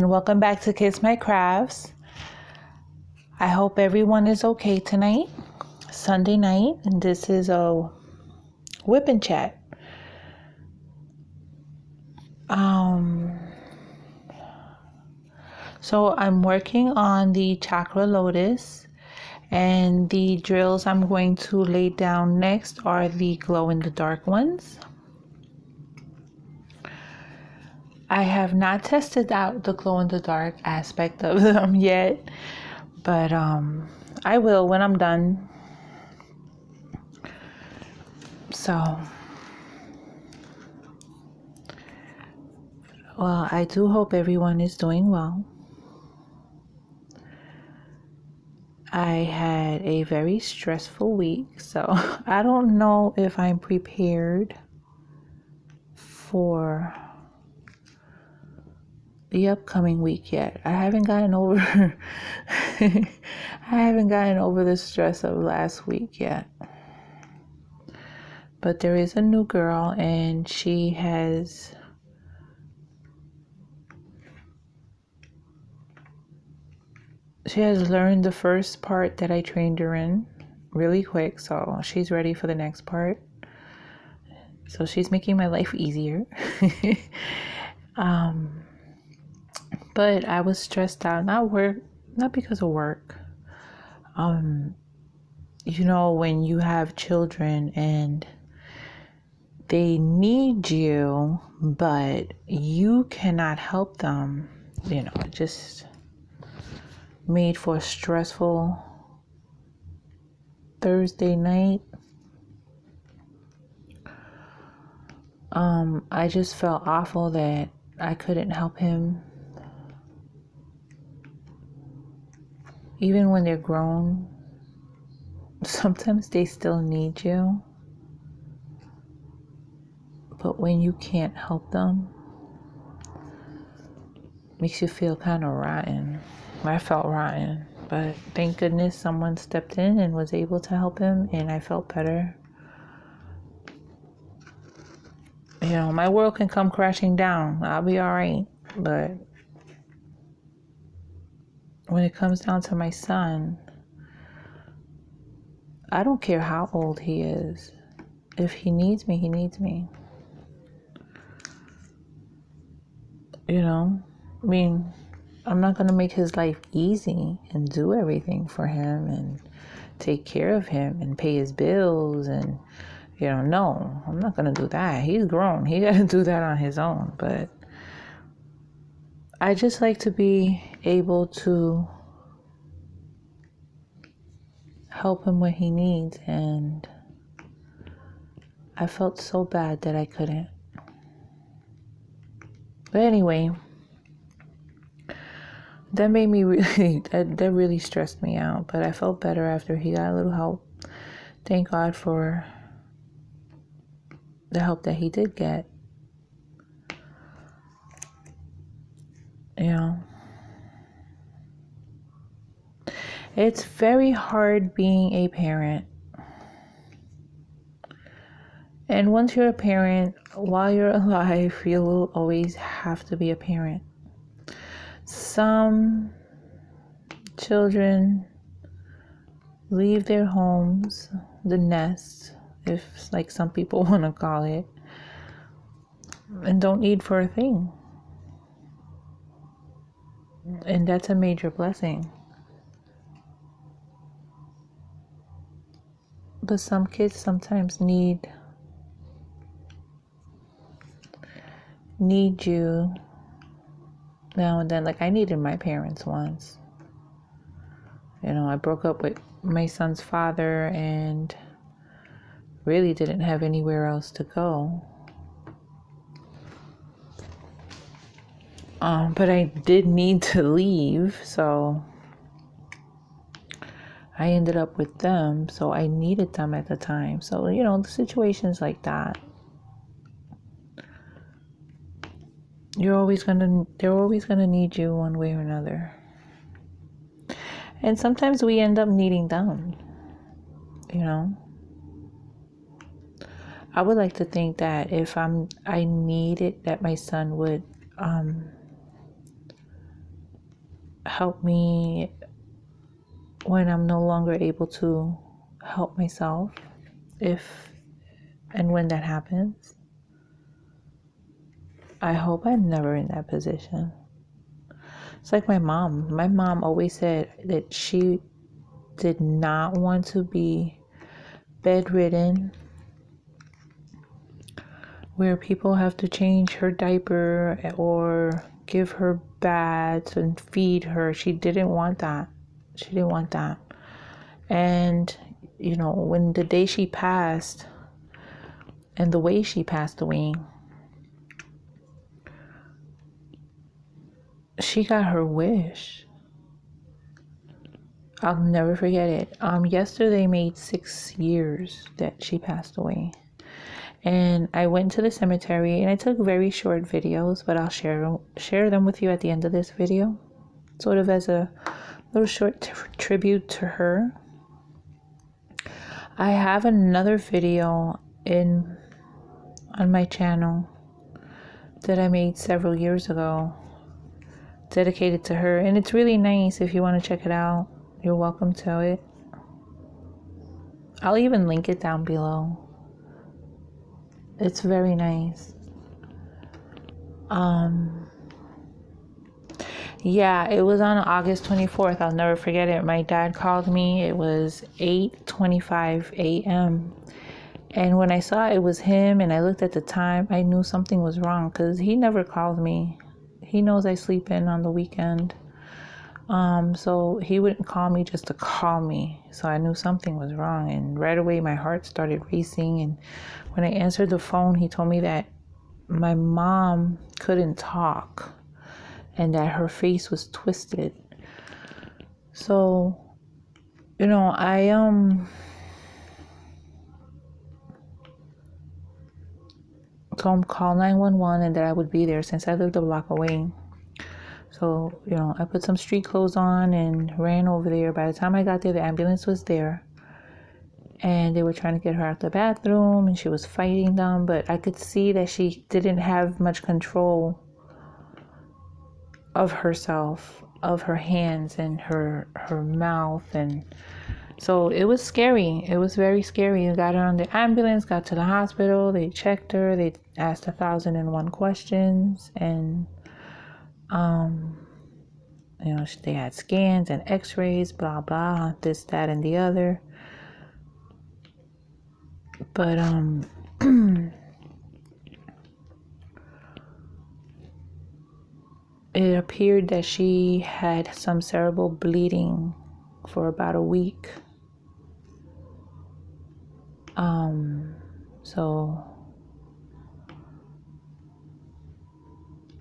everyone, welcome back to Kiss My Crafts. I hope everyone is okay tonight, Sunday night, and this is a whip and chat. So I'm working on the Chakra Lotus, and the drills I'm going to lay down next are the glow-in-the-dark ones. I have not tested out the glow-in-the-dark aspect of them yet, but I will when I'm done. So, well, I do hope everyone is doing well. I had a very stressful week, so I don't know if I'm prepared for the upcoming week yet. I haven't gotten over the stress of last week yet. But there is a new girl, and she has learned the first part that I trained her in really quick, so she's ready for the next part. So she's making my life easier. But I was stressed out, not because of work. You know, when you have children and they need you, but you cannot help them, you know, it just made for a stressful Thursday night. I just felt awful that I couldn't help him. Even when they're grown, sometimes they still need you. But when you can't help them, it makes you feel kind of rotten. I felt rotten, but thank goodness someone stepped in and was able to help him, and I felt better. You know, my world can come crashing down. I'll be all right. But when it comes down to my son, I don't care how old he is. If he needs me, he needs me. You know, I mean, I'm not going to make his life easy and do everything for him and take care of him and pay his bills and, you know, no, I'm not going to do that. He's grown. He got to do that on his own. But I just like to be able to help him when he needs, and I felt so bad that I couldn't. But anyway, that made me that really stressed me out, but I felt better after he got a little help. Thank God for the help that he did get. You know, it's very hard being a parent. And once you're a parent, while you're alive, you will always have to be a parent. Some children leave their homes, the nest, if like some people want to call it, and don't need for a thing. And that's a major blessing. But some kids sometimes need you now and then. Like I needed my parents once. You know, I broke up with my son's father and really didn't have anywhere else to go. But I did need to leave, so I ended up with them. So I needed them at the time. So, you know, the situations like that. They're always gonna need you one way or another. And sometimes we end up needing them, you know. I would like to think that if I needed that my son would help me when I'm no longer able to help myself, if and when that happens. I hope I'm never in that position. It's like my mom. My mom always said that she did not want to be bedridden, where people have to change her diaper or give her baths and feed her. She didn't want that. She didn't want that. And, you know, when the day she passed and the way she passed away, she got her wish. I'll never forget it. Yesterday made 6 years that she passed away. And I went to the cemetery and I took very short videos, but I'll share them with you at the end of this video, sort of as a little short tribute to her. I have another video on my channel that I made several years ago dedicated to her, and it's really nice. If you want to check it out, you're welcome to it. I'll even link it down below. It's very nice. Yeah, it was on August 24th. I'll never forget it. My dad called me. It was 8:25 a.m. And when I saw it was him and I looked at the time, I knew something was wrong because he never called me. He knows I sleep in on the weekend. So he wouldn't call me just to call me. So I knew something was wrong. And right away, my heart started racing. And when I answered the phone, he told me that my mom couldn't talk and that her face was twisted. So, you know, I told him call 911 and that I would be there since I lived a block away. So, you know, I put some street clothes on and ran over there. By the time I got there, the ambulance was there. And they were trying to get her out the bathroom and she was fighting them. But I could see that she didn't have much control of herself, of her hands and her mouth. And so it was scary. It was very scary. We got her on the ambulance, got to the hospital. They checked her. They asked 1,001 questions. And you know, they had scans and x-rays, blah, blah, this, that, and the other. But, it appeared that she had some cerebral bleeding for about a week. So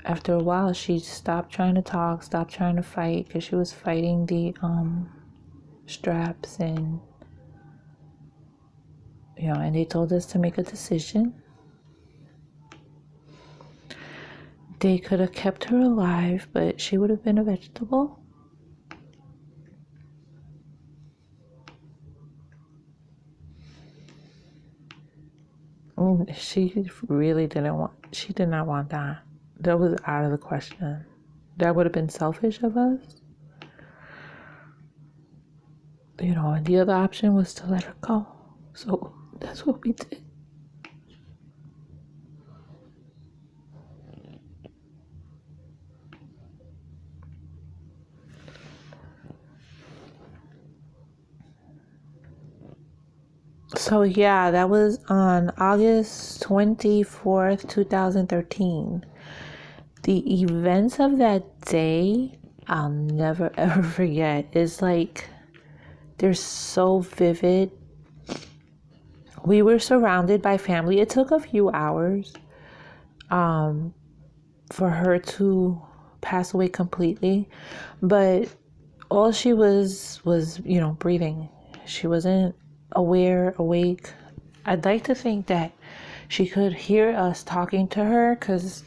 after a while, she stopped trying to talk, stopped trying to fight, because she was fighting the straps. And, you know, and they told us to make a decision. They could have kept her alive, but she would have been a vegetable. She really she did not want that. That was out of the question. That would have been selfish of us. You know, and the other option was to let her go. So that's what we did. So yeah, that was on August 24th, 2013. The events of that day, I'll never ever forget. It's like, they're so vivid. We were surrounded by family. It took a few hours for her to pass away completely. But all she was, you know, breathing. She wasn't awake. I'd like to think that she could hear us talking to her, because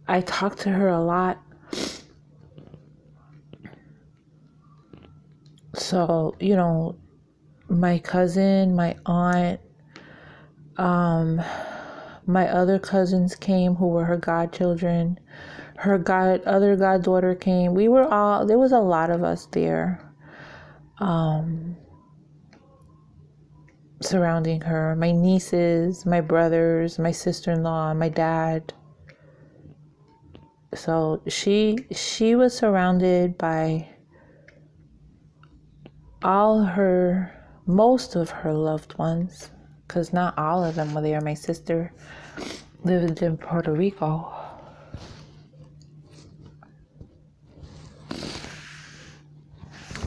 I talked to her a lot. So, you know, my cousin, my aunt, my other cousins came who were her godchildren, her other goddaughter came. There was a lot of us there, surrounding her. My nieces, my brothers, my sister-in-law, my dad. So she was surrounded by most of her loved ones, because not all of them were there. My sister lived in Puerto Rico.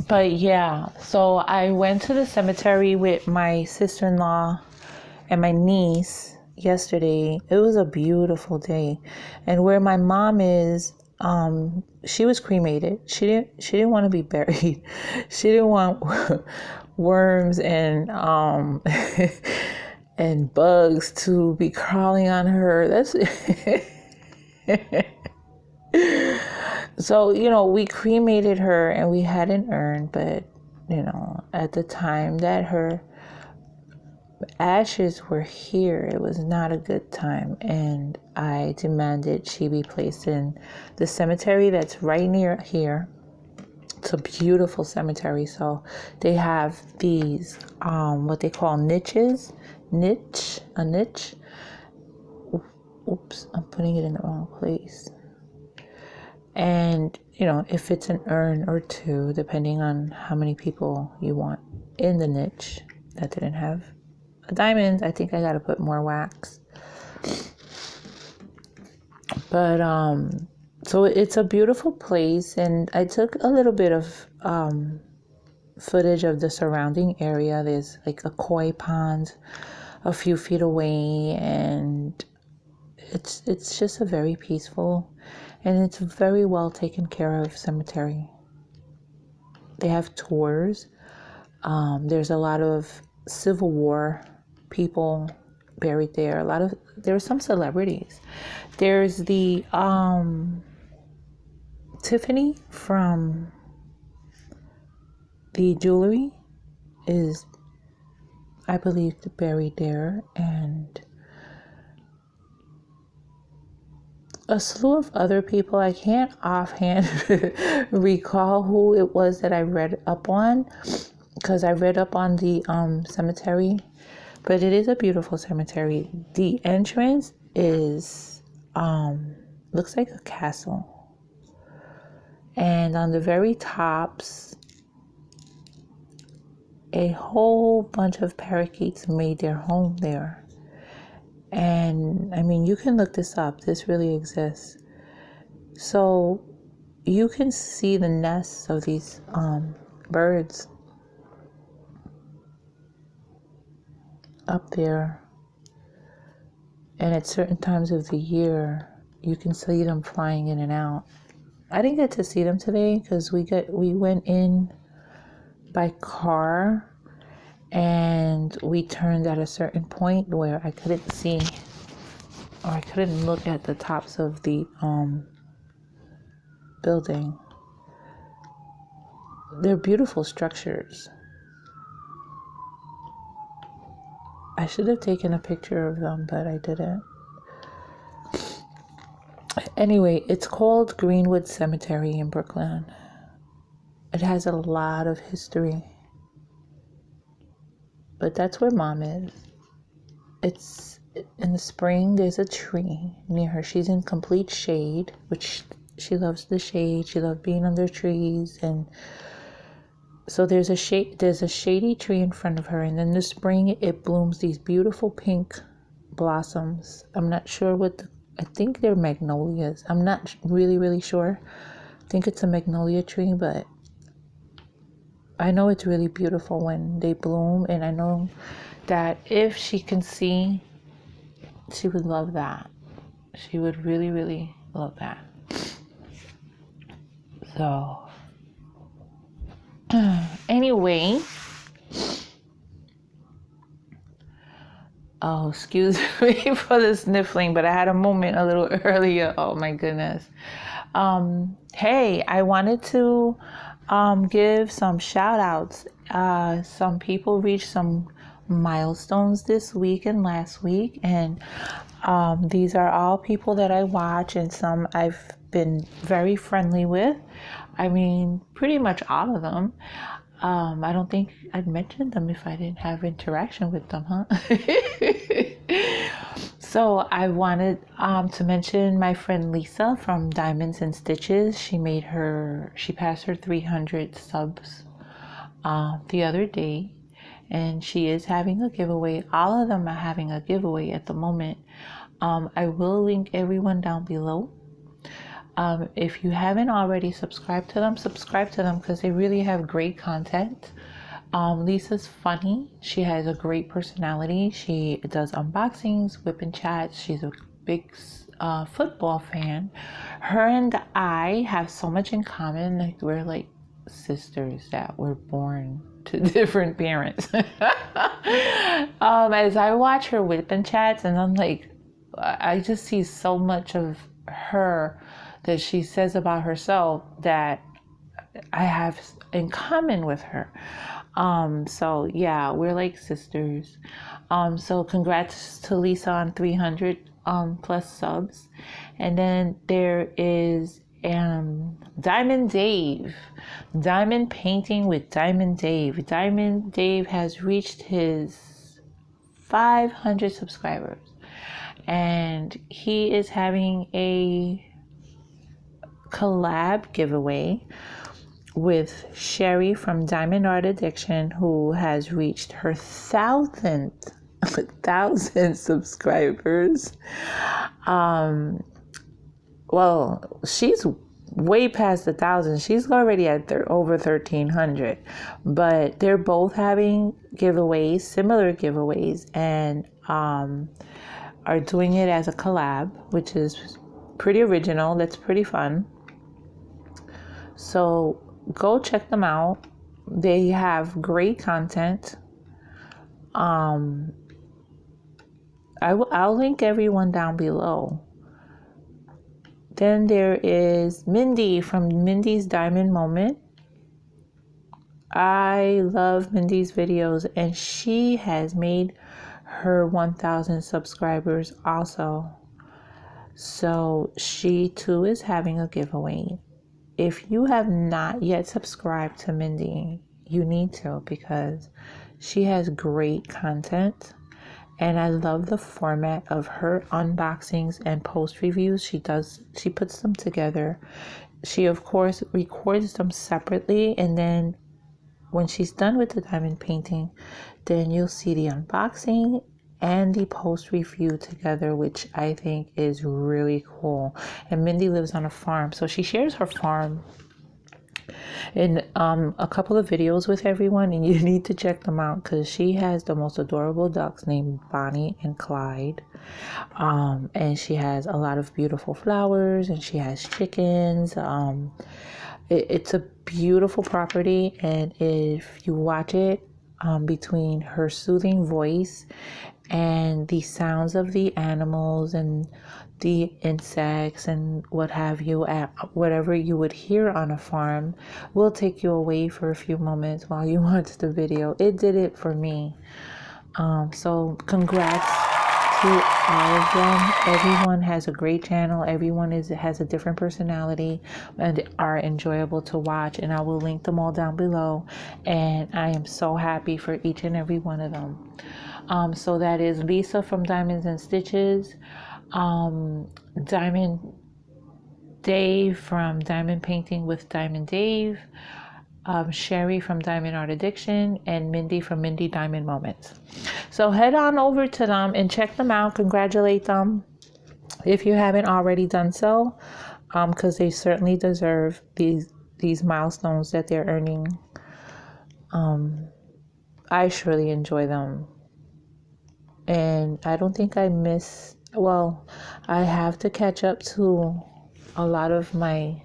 But yeah, so I went to the cemetery with my sister-in-law and my niece yesterday. It was a beautiful day. And where my mom is, she was cremated. She didn't want to be buried. She didn't want worms and and bugs to be crawling on her. That's So, we cremated her and we had an urn, but, at the time that her ashes were here, it was not a good time. And I demanded she be placed in the cemetery that's right near here. It's a beautiful cemetery. So they have these, what they call niches. A niche. Oops, I'm putting it in the wrong place. And, if it's an urn or two, depending on how many people you want in the niche. That didn't have a diamond. I think I got to put more wax. But, so it's a beautiful place. And I took a little bit of footage of the surrounding area. There's like a koi pond a few feet away. And it's just a very peaceful, and it's a very well taken care of cemetery. They have tours. There's a lot of Civil War people buried there. There are some celebrities. There's the Tiffany from the jewelry is, I believe, buried there, and a slew of other people. I can't offhand recall who it was that I read up on, because I read up on the cemetery, but it is a beautiful cemetery. The entrance is looks like a castle, and on the very tops, a whole bunch of parakeets made their home there. And I mean, you can look this up. This really exists. So you can see the nests of these birds up there. And at certain times of the year, you can see them flying in and out. I didn't get to see them today because we went in by car. And we turned at a certain point where I couldn't see, or I couldn't look at the tops of the building. They're beautiful structures. I should have taken a picture of them, but I didn't. Anyway, it's called Greenwood Cemetery in Brooklyn. It has a lot of history. But that's where Mom is. It's in the spring. There's a tree near her. She's in complete shade, which she loves the shade. She loves being under trees, and so there's a shady tree in front of her. And in the spring, it blooms these beautiful pink blossoms. I'm not sure I think they're magnolias. I'm not really sure. I think it's a magnolia tree, but I know it's really beautiful when they bloom, and I know that if she can see, she would love that. She would really love that. So, anyway, oh, excuse me for the sniffling, but I had a moment a little earlier. Oh my goodness. Hey, I wanted to give some shout outs. Some people reached some milestones this week and last week, and these are all people that I watch, and some I've been very friendly with. I mean, pretty much all of them. I don't think I'd mention them if I didn't have interaction with them, huh? So I wanted to mention my friend Lisa from Diamonds and Stitches. She passed her 300 subs the other day, and she is having a giveaway. All of them are having a giveaway at the moment. I will link everyone down below. If you haven't already subscribed to them because they really have great content. Lisa's funny. She has a great personality. She does unboxings, WIP and chats. She's a big football fan. Her and I have so much in common. Like, we're like sisters that were born to different parents. As I watch her WIP and chats, and I'm like, I just see so much of her that she says about herself that I have in common with her. So yeah, we're like sisters. So congrats to Lisa on 300 plus subs. And then there is Diamond Dave, Diamond Painting with Diamond Dave. Diamond Dave has reached his 500 subscribers, and he is having a collab giveaway with Cherri from DiamondartAddiction, who has reached her 1,000 subscribers. Well, she's way past 1,000. She's already at over 1,300. But they're both having giveaways, similar giveaways, and are doing it as a collab, which is pretty original. That's pretty fun. So go check them out. They have great content. I'll link everyone down below. Then there is Mindy from Mindy's Diamond Moment. I love Mindy's videos, and she has made her 1,000 subscribers also. So she too is having a giveaway. If you have not yet subscribed to Mindy, you need to, because she has great content. And I love the format of her unboxings and post reviews. She puts them together. She, of course, records them separately. And then when she's done with the diamond painting, then you'll see the unboxing and the post review together, which I think is really cool. And Mindy lives on a farm, so she shares her farm in a couple of videos with everyone, and you need to check them out because she has the most adorable ducks named Bonnie and Clyde, and she has a lot of beautiful flowers, and she has chickens. It's a beautiful property, and if you watch it, between her soothing voice and the sounds of the animals and the insects and what have you, whatever you would hear on a farm, will take you away for a few moments while you watch the video. It did it for me. So congrats to all of them. Everyone has a great channel. Everyone has a different personality and are enjoyable to watch, and I will link them all down below, and I am so happy for each and every one of them. So that is Lisa from Diamonds and Stitches, Diamond Dave from Diamond Painting with Diamond Dave, Cherri from DiamondartAddiction, and Mindy from Mindy Diamond Moments. So head on over to them and check them out. Congratulate them if you haven't already done so, because they certainly deserve these milestones that they're earning. I surely enjoy them, and I don't think I miss. Well, I have to catch up to a lot of my,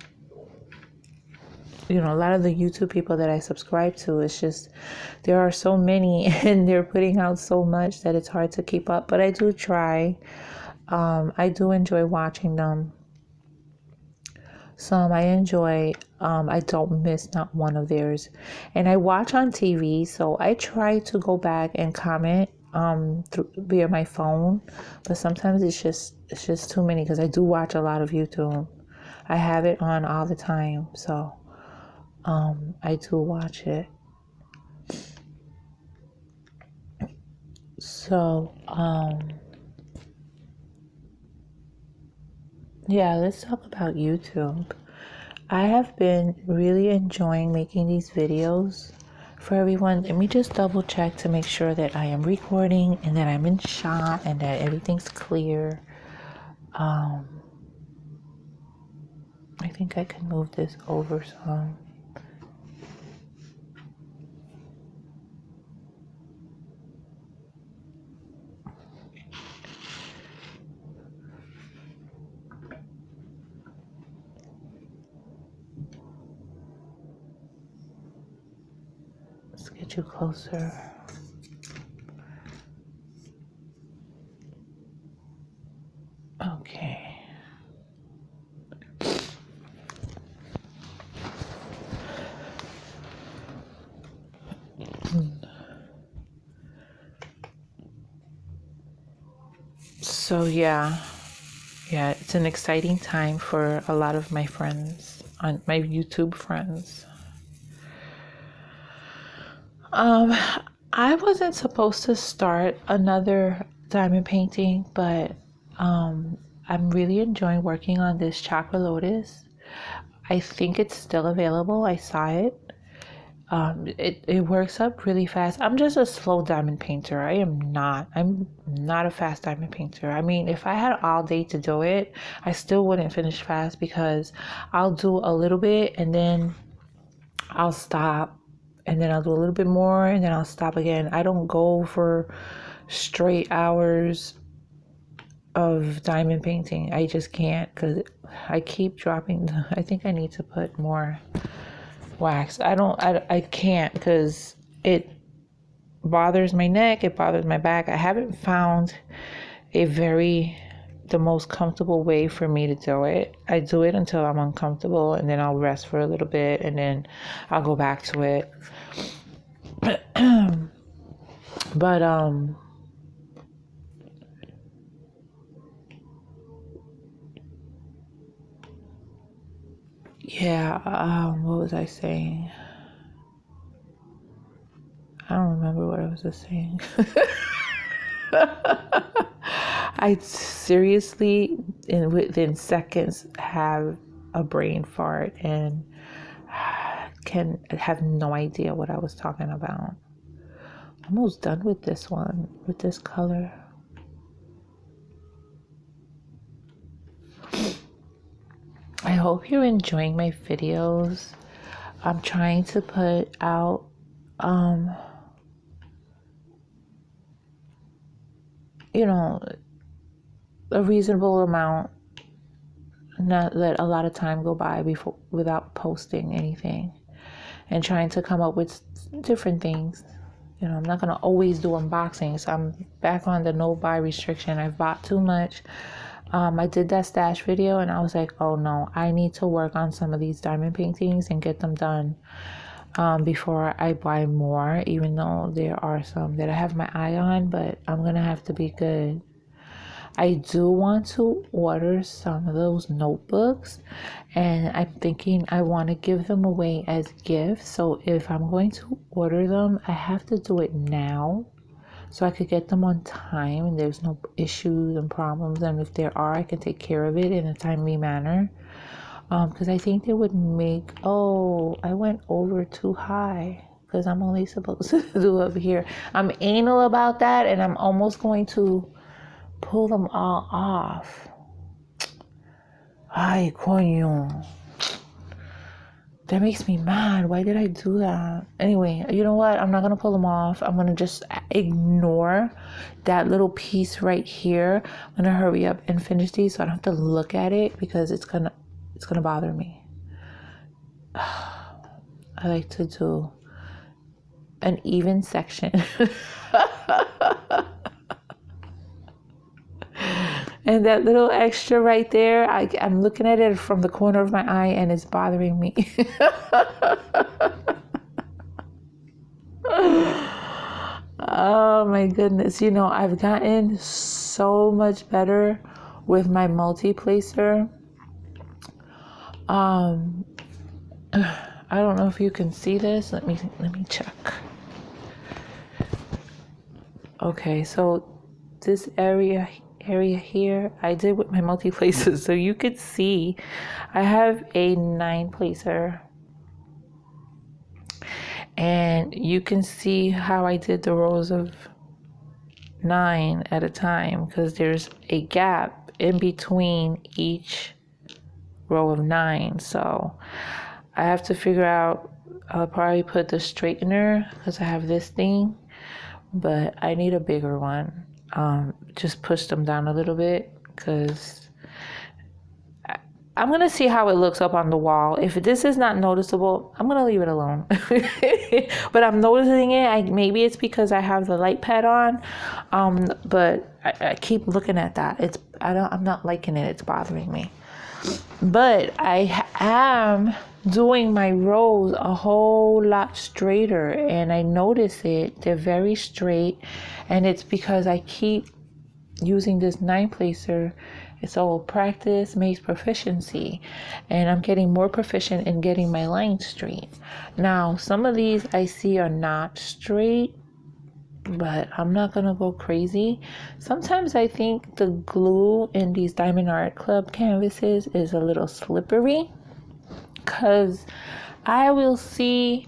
a lot of the YouTube people that I subscribe to. It's just, there are so many and they're putting out so much that it's hard to keep up, but I do try. I do enjoy watching them. Some I enjoy. I don't miss not one of theirs. And I watch on TV, so I try to go back and comment via my phone, but sometimes it's just too many, because I do watch a lot of YouTube. I have it on all the time, so I do watch it. So yeah, let's talk about YouTube. I have been really enjoying making these videos for everyone. Let me just double check to make sure that I am recording and that I'm in shot and that everything's clear. I think I can move this over some. Let's get you closer. Okay. So yeah, it's an exciting time for a lot of my friends, my YouTube friends. I wasn't supposed to start another diamond painting, but I'm really enjoying working on this Chakra Lotus. I think it's still available. I saw it. It works up really fast. I'm just a slow diamond painter. I'm not a fast diamond painter. I mean, if I had all day to do it, I still wouldn't finish fast because I'll do a little bit and then I'll stop and then I'll do a little bit more and then I'll stop again. I don't go for straight hours of diamond painting. I just can't because I keep dropping. I think I need to put more wax. I can't because it bothers my neck, it bothers my back. I haven't found the most comfortable way for me to do it. I do it until I'm uncomfortable and then I'll rest for a little bit and then I'll go back to it. But yeah, what was I saying? I don't remember what I was just saying. I seriously, within seconds, have a brain fart and can have no idea what I was talking about. I'm almost done with this one, with this color. I hope you're enjoying my videos. I'm trying to put out a reasonable amount, not let a lot of time go by without posting anything, and trying to come up with different things. I'm not going to always do unboxings. I'm back on the no buy restriction. I've bought too much. I did that stash video and I was like, oh no, I need to work on some of these diamond paintings and get them done before I buy more, even though there are some that I have my eye on, but I'm going to have to be good. I do want to order some of those notebooks and I'm thinking I want to give them away as gifts. So if I'm going to order them, I have to do it now so I could get them on time and there's no issues and problems. And if there are, I can take care of it in a timely manner. Because I think they would make, I went over too high because I'm only supposed to do up here. I'm anal about that and I'm almost going to pull them all off. Ay, coño. That makes me mad. Why did I do that? Anyway, you know what? I'm not going to pull them off. I'm going to just ignore that little piece right here. I'm going to hurry up and finish these so I don't have to look at it because it's going to bother me. I like to do an even section. And that little extra right there, I'm looking at it from the corner of my eye and it's bothering me. Oh my goodness. I've gotten so much better with my multi-placer. Um, I don't know if you can see this. Let me check. Okay, so this area here, I did with my multi-places. So you could see I have a 9-placer. And you can see how I did the rows of 9 at a time, because there's a gap in between each row of 9. So I have to figure out, I'll probably put the straightener because I have this thing, but I need a bigger one. Just push them down a little bit, because I'm going to see how it looks up on the wall. If this is not noticeable, I'm going to leave it alone. But I'm noticing it. Maybe it's because I have the light pad on. But I keep looking at that. I'm not liking it. It's bothering me. But I am doing my rows a whole lot straighter. And I notice it. They're very straight. And it's because I keep using this 9-placer. So practice makes proficiency, and I'm getting more proficient in getting my lines straight. Now, some of these I see are not straight, but I'm not gonna go crazy. Sometimes I think the glue in these Diamond Art Club canvases is a little slippery, because I will see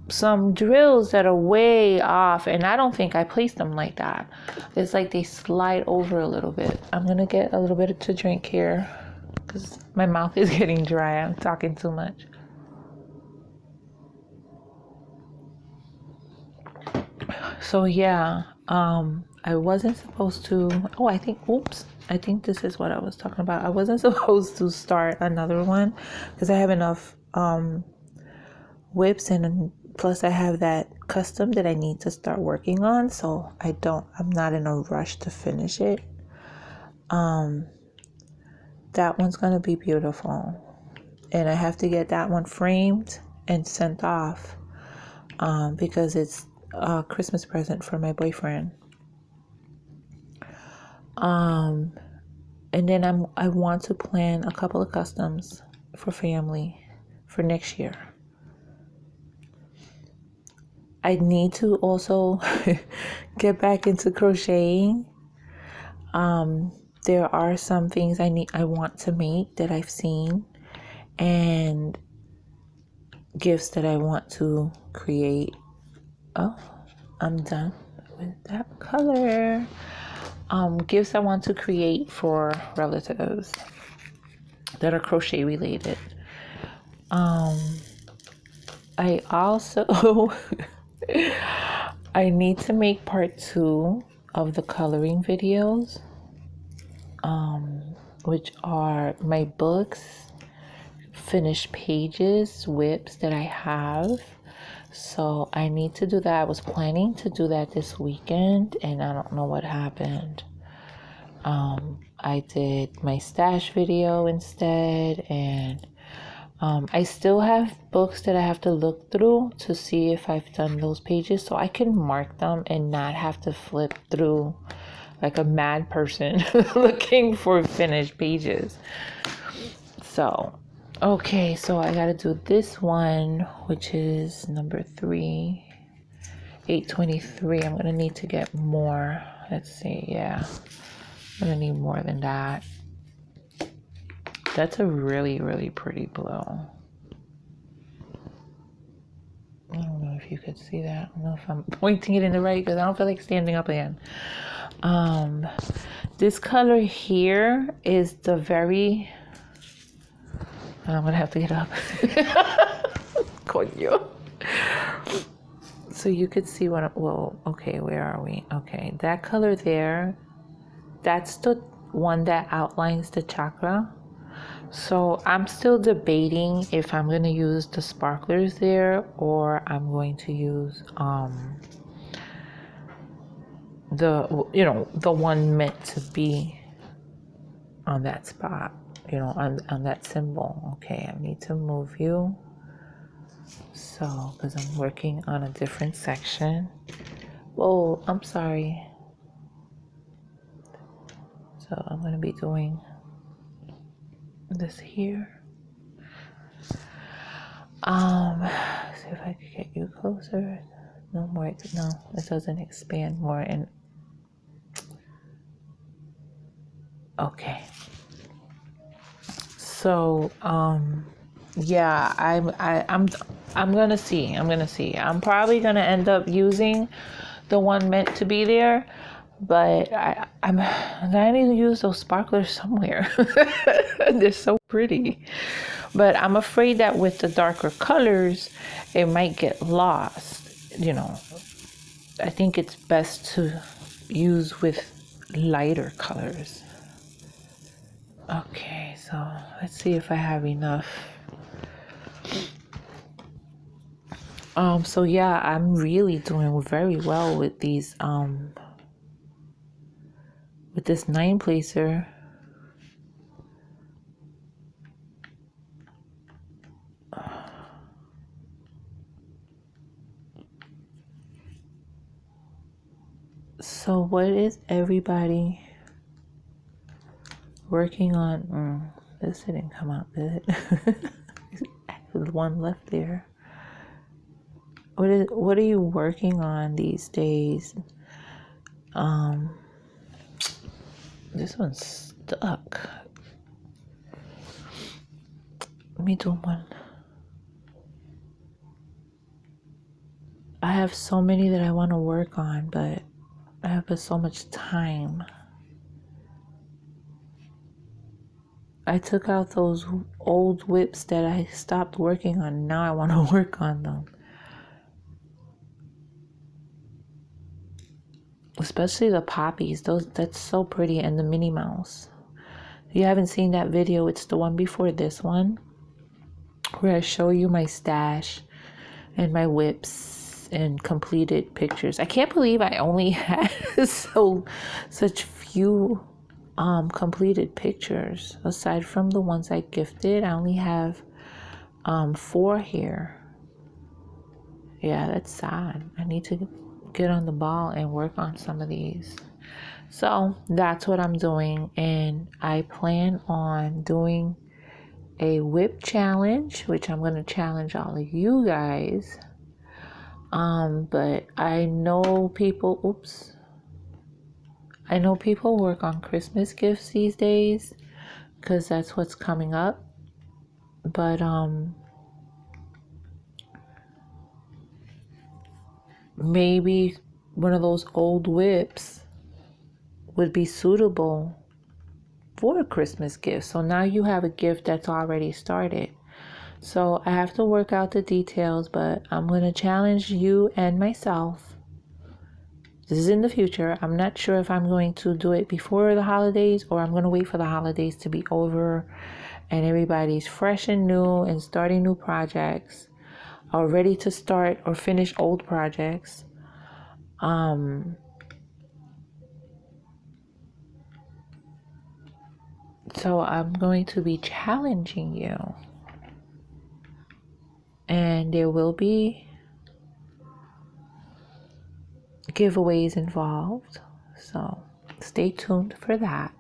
some drills that are way off, and I don't think I placed them like that. It's like they slide over a little bit. I'm gonna get a little bit to drink here because my mouth is getting dry. I'm talking too much. So yeah, I wasn't supposed to, I think this is what I was talking about. I wasn't supposed to start another one because I have enough WIPs, and plus I have that custom that I need to start working on, so I'm not in a rush to finish it. That one's gonna be beautiful, and I have to get that one framed and sent off because it's a Christmas present for my boyfriend. And then I want to plan a couple of customs for family for next year. I need to also get back into crocheting. There are some things I want to make that I've seen, and gifts that I want to create. Oh, I'm done with that color. Gifts I want to create for relatives that are crochet related. I also I need to make part 2 of the coloring videos, which are my books, finished pages, WIPs that I have. So I need to do that. I was planning to do that this weekend, and I don't know what happened. I did my stash video instead, and I still have books that I have to look through to see if I've done those pages, so I can mark them and not have to flip through like a mad person looking for finished pages. So, okay, so I gotta do this one, which is number 3, 823. I'm gonna need to get more. Let's see, yeah, I'm gonna need more than that. That's a really, really pretty blue. I don't know if you could see that. I don't know if I'm pointing it in the right, because I don't feel like standing up again. This color here is the very... I'm going to have to get up. Coño. So you could see what... Well, okay, where are we? Okay, that color there, that's the one that outlines the chakra. So I'm still debating if I'm going to use the sparklers there, or I'm going to use the one meant to be on that spot, on that symbol. Okay, I need to move you, so because I'm working on a different section. Whoa, I'm sorry. So I'm going to be doing this here. See if I could get you closer. No more. No, it doesn't expand more. And okay. So, yeah, I'm gonna see. I'm probably gonna end up using the one meant to be there, but I'm gonna need to use those sparklers somewhere. They're so pretty, but I'm afraid that with the darker colors, it might get lost. You know, I think it's best to use with lighter colors. Okay, so let's see if I have enough. So yeah, I'm really doing very well with these, with this 9 placer. So what is everybody working on? This didn't come out good. There's one left there. What are you working on these days? This one's stuck. Let me do one. I have so many that I want to work on, but I have so much time. I took out those old WIPs that I stopped working on. Now I want to work on them. Especially the poppies. That's so pretty. And the Minnie Mouse. If you haven't seen that video, it's the one before this one, where I show you my stash and my WIPs and completed pictures. I can't believe I only had such few completed pictures. Aside from the ones I gifted, I only have 4 here. Yeah, that's sad. I need to get on the ball and work on some of these. So that's what I'm doing, and I plan on doing a WIP challenge, which I'm going to challenge all of you guys. But I know people, I know people work on Christmas gifts these days because that's what's coming up. But maybe one of those old WIPs would be suitable for a Christmas gift. So now you have a gift that's already started. So I have to work out the details, but I'm going to challenge you and myself. This is in the future. I'm not sure if I'm going to do it before the holidays or I'm going to wait for the holidays to be over and everybody's fresh and new and starting new projects or ready to start or finish old projects. So I'm going to be challenging you. And there will be giveaways involved. So stay tuned for that.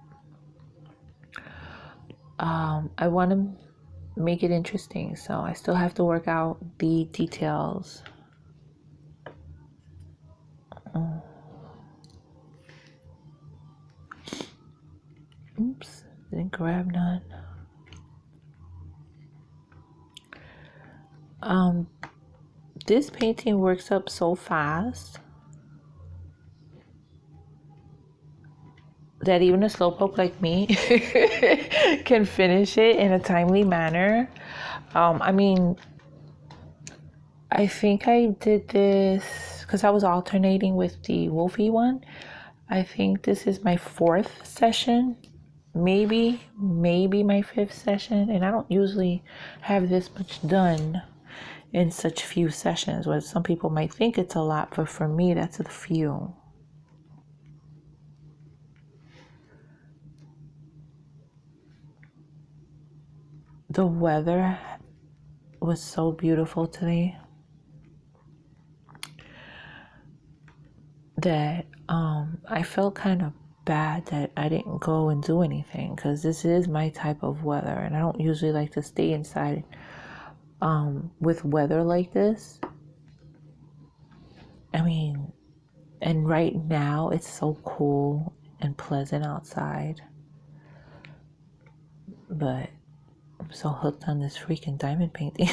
I want to make it interesting. So I still have to work out the details. Oops, didn't grab none. This painting works up so fast that even a slowpoke like me can finish it in a timely manner. I mean, I think I did this because I was alternating with the Wolfie one. I think this is my 4th session, maybe my 5th session, and I don't usually have this much done in such few sessions. Where some people might think it's a lot, but for me, that's a few. The weather was so beautiful today that I felt kind of bad that I didn't go and do anything, because this is my type of weather, and I don't usually like to stay inside with weather like this. I mean, and right now it's so cool and pleasant outside, but I'm so hooked on this freaking diamond painting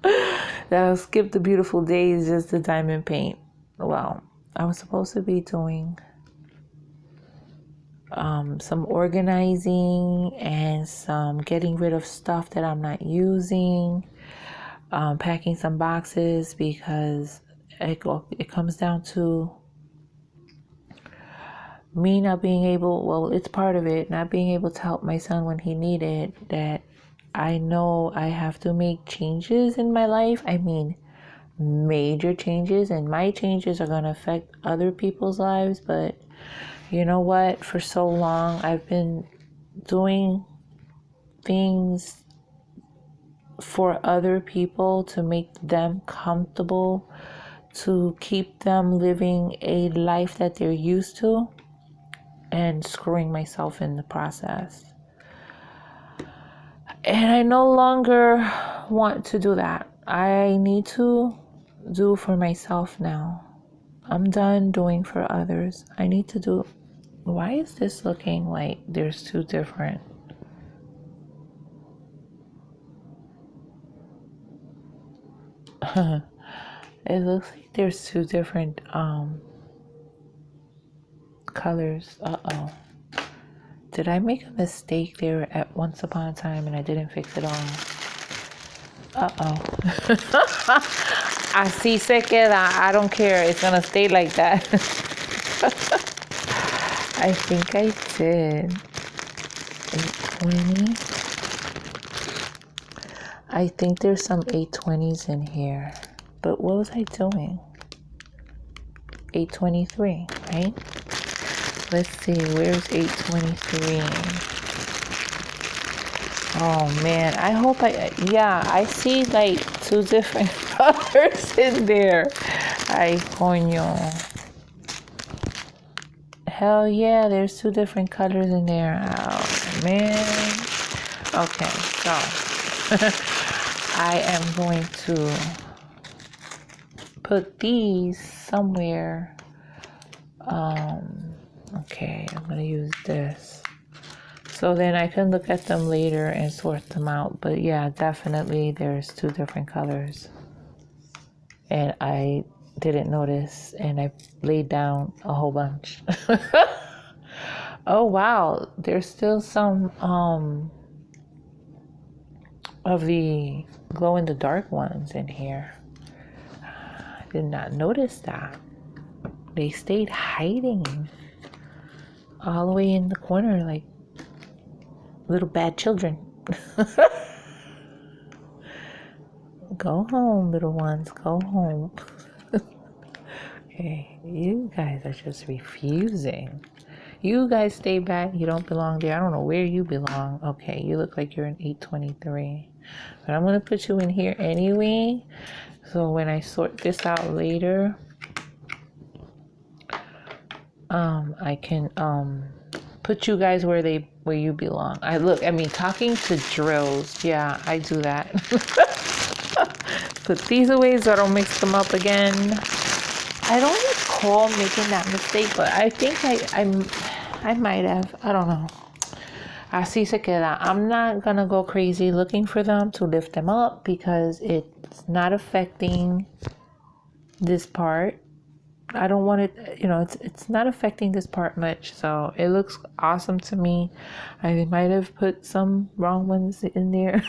that I'll skip the beautiful days just to diamond paint. Well, I was supposed to be doing some organizing and some getting rid of stuff that I'm not using, packing some boxes, because it comes down to me not being able, well, it's part of it, not being able to help my son when he needed, that I know I have to make changes in my life. I mean, major changes, and my changes are going to affect other people's lives. But you know what? For so long, I've been doing things for other people to make them comfortable, to keep them living a life that they're used to, and screwing myself in the process. And I no longer want to do that. I need to do for myself now. I'm done doing for others. I need to do. Why is this looking like there's two different? It looks like there's two different colors. Uh-oh. Did I make a mistake there at once upon a time and I didn't fix it all? Uh-oh. Así se queda. I don't care. It's gonna stay like that. I think I did. 820. I think there's some 820s in here. But what was I doing? 823, right? Let's see, where's 823? Oh man, I hope I see like two different colors in there. Ay, coño. Hell yeah, there's two different colors in there. Oh man. Okay, so I am going to put these somewhere. Okay, I'm gonna use this, so then I can look at them later and sort them out. But yeah, definitely there's two different colors, and I didn't notice, and I laid down a whole bunch. Oh wow, there's still some of the glow in the dark ones in here. I did not notice that. They stayed hiding all the way in the corner like little bad children. Go home, little ones, go home. Okay, you guys are just refusing. You guys stay back. You don't belong there. I don't know where you belong. Okay, you look like you're an 823. But I'm going to put you in here anyway. So when I sort this out later, I can put you guys where you belong. I mean, talking to drills. Yeah, I do that. Put these away so I don't mix them up again. I don't recall making that mistake, but I think I might have. I don't know. Así se queda. I'm not gonna go crazy looking for them to lift them up, because it's not affecting this part. I don't want it, it's not affecting this part much, so it looks awesome to me. I might have put some wrong ones in there.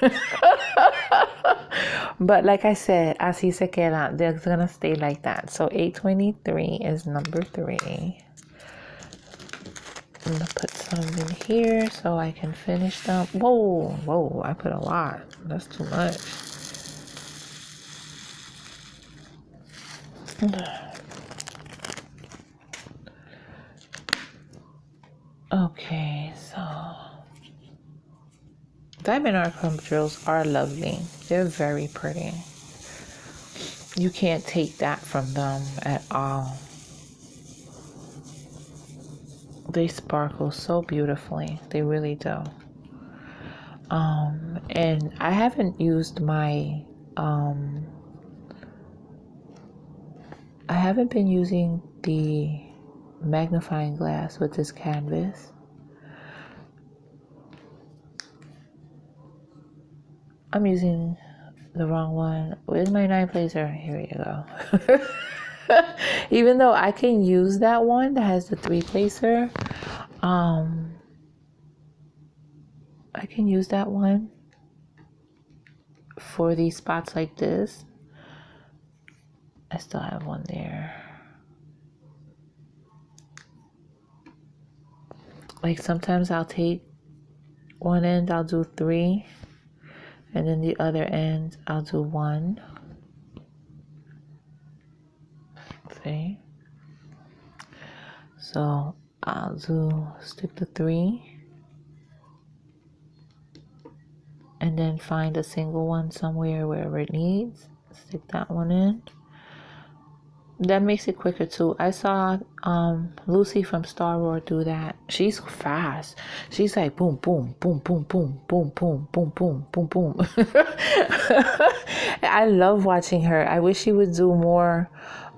But like I said, así se queda. They're gonna stay like that. So 823 is number 3. I'm gonna put some in here so I can finish them. Whoa, I put a lot. That's too much. Okay, so diamond art crumb drills are lovely. They're very pretty. You can't take that from them at all. They sparkle so beautifully. They really do. And I haven't used my, I haven't been using the magnifying glass with this canvas. I'm using the wrong one. Where's my 9-placer? Here you go. Even though I can use that one that has the 3-placer, I can use that one for these spots like this. I still have one there. Like sometimes I'll take one end, I'll do 3, and then the other end, I'll do 1. See? So I'll stick the 3. And then find a single one somewhere wherever it needs. Stick that one in. That makes it quicker too. I saw Lucy from Star Wars do that. She's fast. She's like boom, boom, boom, boom, boom, boom, boom, boom, boom, boom, boom. I love watching her. I wish she would do more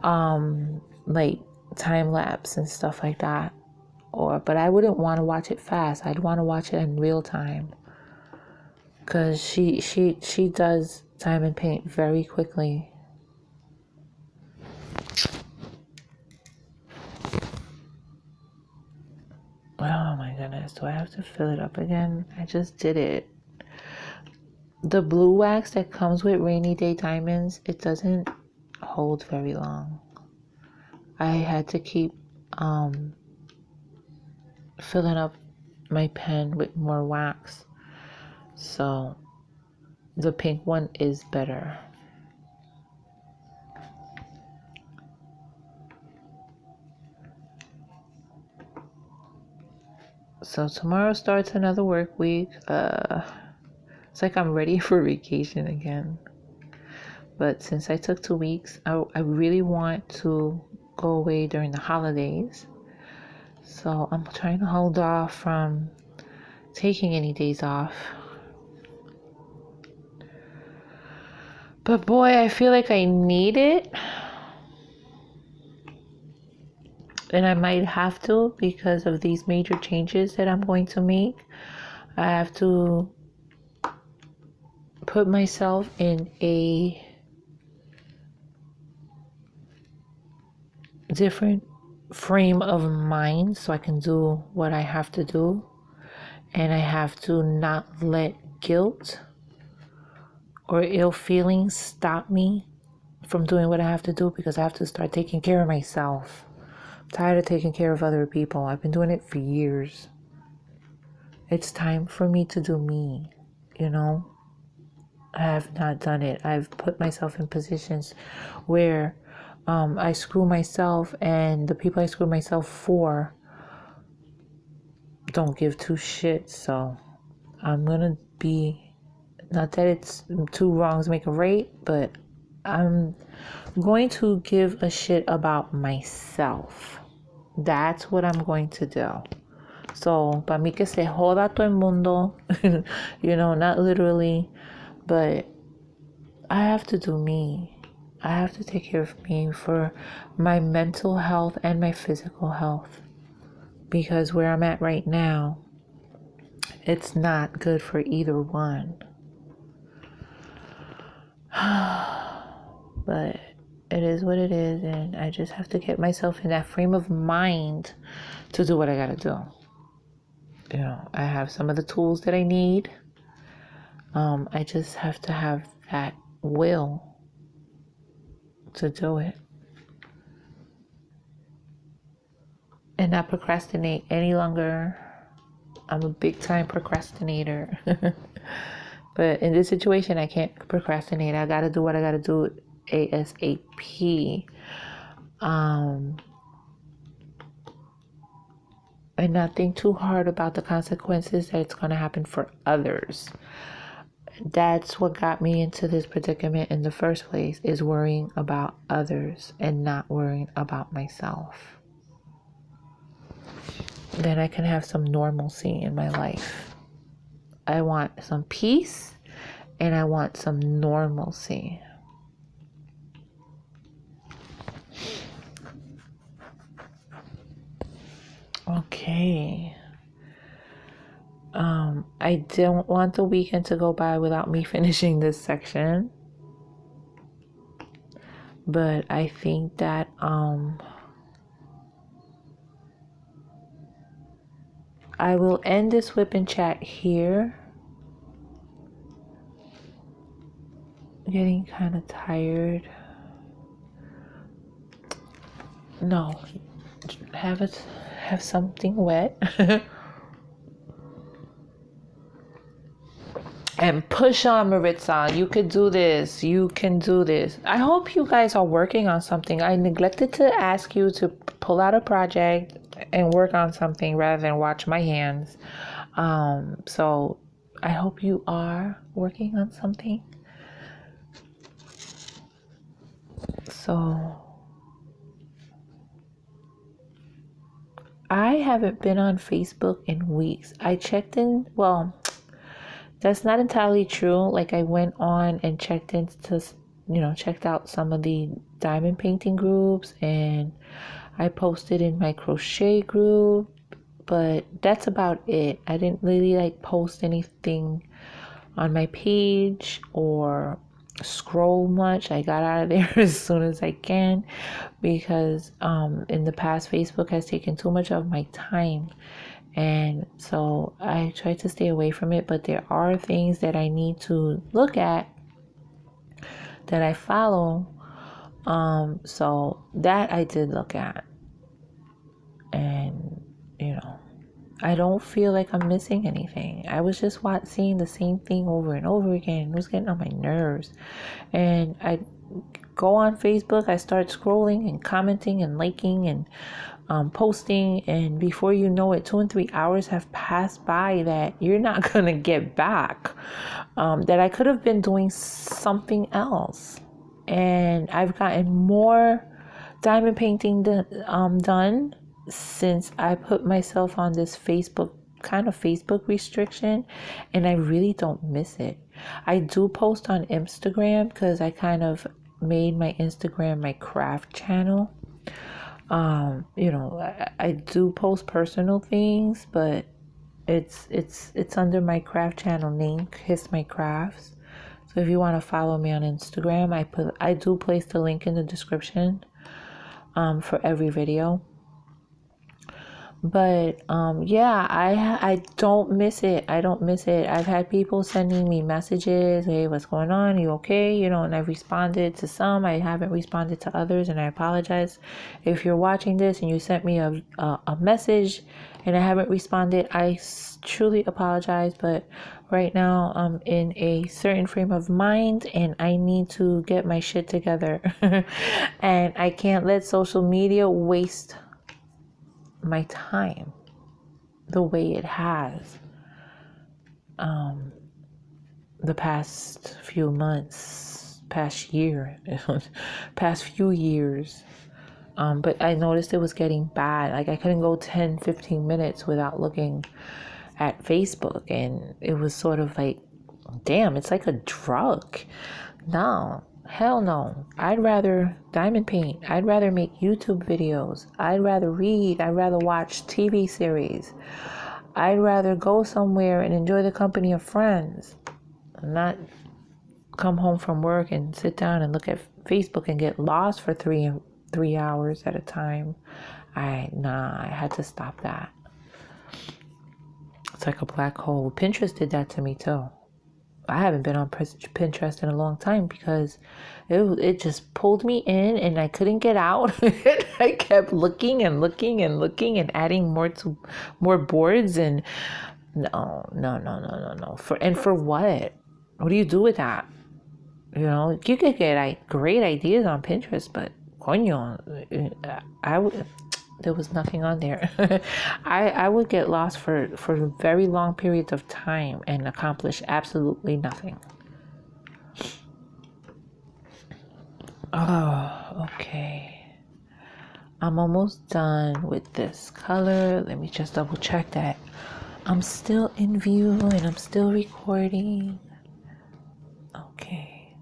like time lapse and stuff like that. But I wouldn't want to watch it fast. I'd want to watch it in real time. Because she does time and paint very quickly. Oh my goodness, do I have to fill it up again? I just did it. The blue wax that comes with Rainy Day Diamonds, it doesn't hold very long. I had to keep filling up my pen with more wax. So the pink one is better. So tomorrow starts another work week. It's like I'm ready for vacation again. But since I took 2 weeks, I really want to go away during the holidays. So I'm trying to hold off from taking any days off. But boy, I feel like I need it. And I might have to because of these major changes that I'm going to make. I have to put myself in a different frame of mind so I can do what I have to do. And I have to not let guilt or ill feelings stop me from doing what I have to do, because I have to start taking care of myself. I'm tired of taking care of other people. I've been doing it for years. It's time for me to do me, you know? I have not done it. I've put myself in positions where I screw myself, and the people I screw myself for don't give 2 shits. So I'm gonna be, not that it's 2 wrongs make a right, but I'm going to give a shit about myself. That's what I'm going to do. So, para mí que se joda todo el mundo, you know, not literally, but I have to do me. I have to take care of me for my mental health and my physical health. Because where I'm at right now, it's not good for either one. But it is what it is, and I just have to get myself in that frame of mind to do what I gotta do. You know, I have some of the tools that I need. I just have to have that will to do it. And not procrastinate any longer. I'm a big time procrastinator. But in this situation, I can't procrastinate. I gotta do what I gotta do ASAP. And not think too hard about the consequences that it's gonna happen for others. That's what got me into this predicament in the first place, is worrying about others and not worrying about myself. then I can have some normalcy in my life. I want some peace and I want some normalcy. Okay. I don't want the weekend to go by without me finishing this section. But I think that I will end this WIP and chat here. Getting kind of tired. No, have something wet. And push on, Maritza. You could do this. You can do this. I hope you guys are working on something. I neglected to ask you to pull out a project and work on something rather than watch my hands. So I hope you are working on something. So I haven't been on Facebook in weeks. I checked in, well, that's not entirely true. Like I went on and checked out some of the diamond painting groups, and I posted in my crochet group, but that's about it. I didn't really post anything on my page or scroll much. I got out of there as soon as I can because in the past Facebook has taken too much of my time. And so I try to stay away from it, but there are things that I need to look at that I follow. So that I did look at. And, I don't feel like I'm missing anything. I was just seeing the same thing over and over again. It was getting on my nerves. And I go on Facebook, I start scrolling and commenting and liking and posting, and before you know it, 2 and 3 hours have passed by that you're not gonna get back. That I could have been doing something else, and I've gotten more diamond painting done since I put myself on this Facebook restriction, and I really don't miss it. I do post on Instagram because I kind of made my Instagram my craft channel. I do post personal things, but it's under my craft channel name, Kiss My Crafts. So if you want to follow me on Instagram, I do place the link in the description for every video. But I don't miss it. I don't miss it. I've had people sending me messages, hey, what's going on? You okay? And I've responded to some. I haven't responded to others, and I apologize. If you're watching this and you sent me a message and I haven't responded, I truly apologize. But right now I'm in a certain frame of mind and I need to get my shit together. And I can't let social media waste my time the way it has the past few months, past few years. But I noticed it was getting bad. Like I couldn't go 10-15 minutes without looking at Facebook, and it was sort of like, damn, it's like a drug. No, hell no. I'd rather diamond paint. I'd rather make YouTube videos. I'd rather read. I'd rather watch TV series. I'd rather go somewhere and enjoy the company of friends, not come home from work and sit down and look at Facebook and get lost for 3 hours at a time. I had to stop that. It's like a black hole. Pinterest did that to me too. I haven't been on Pinterest in a long time because it just pulled me in and I couldn't get out. I kept looking and looking and looking and adding more boards, and no. For what? What do you do with that? You could get great ideas on Pinterest, but coño, there was nothing on there. I would get lost for very long periods of time and accomplish absolutely nothing. Oh, okay. I'm almost done with this color. Let me just double check that I'm still in view and I'm still recording. Okay.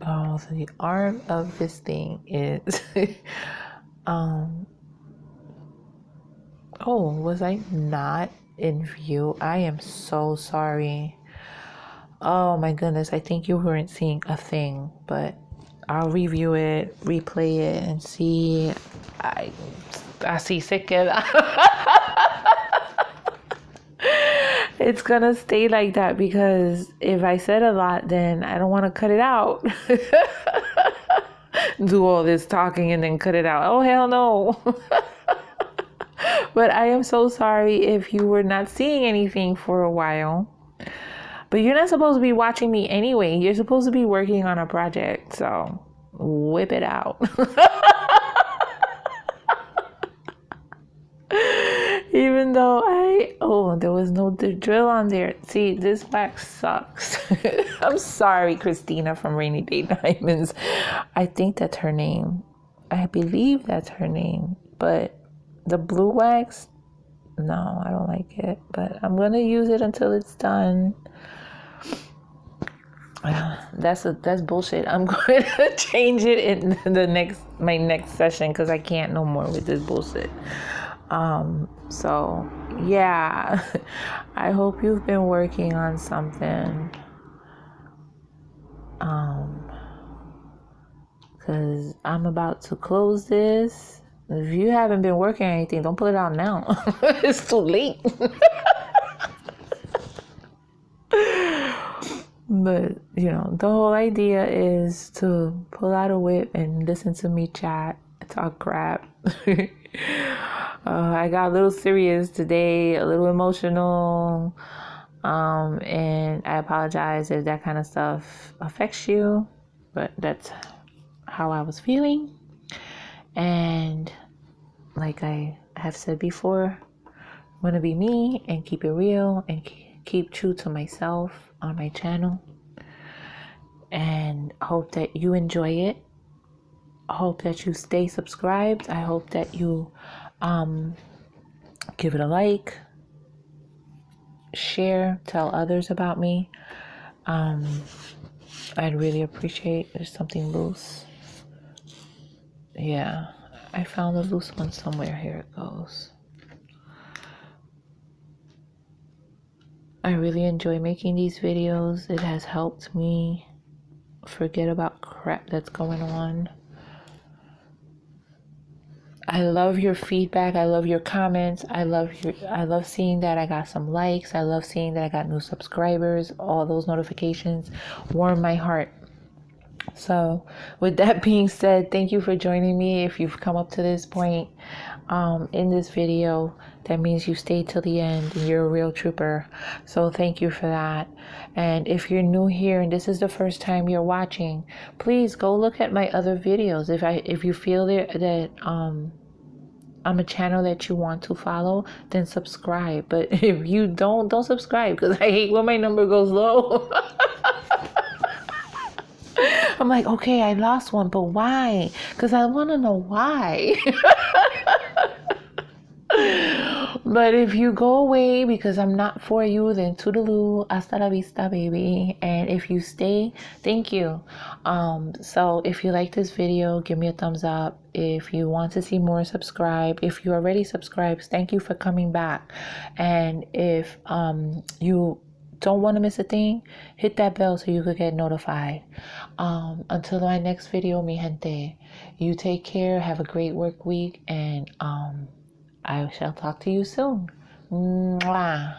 Oh, so the arm of this thing is oh, was I not in view? I am so sorry. Oh my goodness, I think you weren't seeing a thing, but I'll review it, replay it, and see. I see sick. It's gonna stay like that because if I said a lot, then I don't want to cut it out. Do all this talking and then cut it out. Oh, hell no. But I am so sorry if you were not seeing anything for a while. But you're not supposed to be watching me anyway. You're supposed to be working on a project. So whip it out. Even though there was no drill on there. See, this wax sucks. I'm sorry, Christina from Rainy Day Diamonds. I think that's her name. I believe that's her name. But the blue wax, no, I don't like it. But I'm going to use it until it's done. That's bullshit. I'm going to change it in my next session because I can't no more with this bullshit. So yeah, I hope you've been working on something. Because I'm about to close this. If you haven't been working on anything, don't put it out now. It's too late. But, the whole idea is to pull out a WIP and listen to me chat, talk crap. I got a little serious today, a little emotional, and I apologize if that kind of stuff affects you, but that's how I was feeling. And like I have said before, I'm going to be me and keep it real and keep true to myself on my channel, and hope that you enjoy it. I hope that you stay subscribed. I hope that you give it a like, share, tell others about me. I'd really appreciate. There's something loose. Yeah, I found a loose one somewhere. Here it goes. I really enjoy making these videos. It has helped me forget about crap that's going on. I love your feedback. I love your comments. I love seeing that I got some likes. I love seeing that I got new subscribers. All those notifications warm my heart. So with that being said, thank you for joining me. If you've come up to this point in this video, that means you stayed till the end and you're a real trooper. So thank you for that. And if you're new here and this is the first time you're watching, please go look at my other videos. If you feel that I'm a channel that you want to follow, then subscribe. But if you don't subscribe, because I hate when my number goes low. I'm like, okay, I lost one, but why? Because I want to know why. But if you go away because I'm not for you, then toodaloo, hasta la vista, baby. And if you stay, thank you. So if you like this video, give me a thumbs up. If you want to see more, subscribe. If you already subscribed, thank you for coming back. And if you don't want to miss a thing, hit that bell so you could get notified. Until my next video, mi gente, you take care, have a great work week, and I shall talk to you soon. Mwah.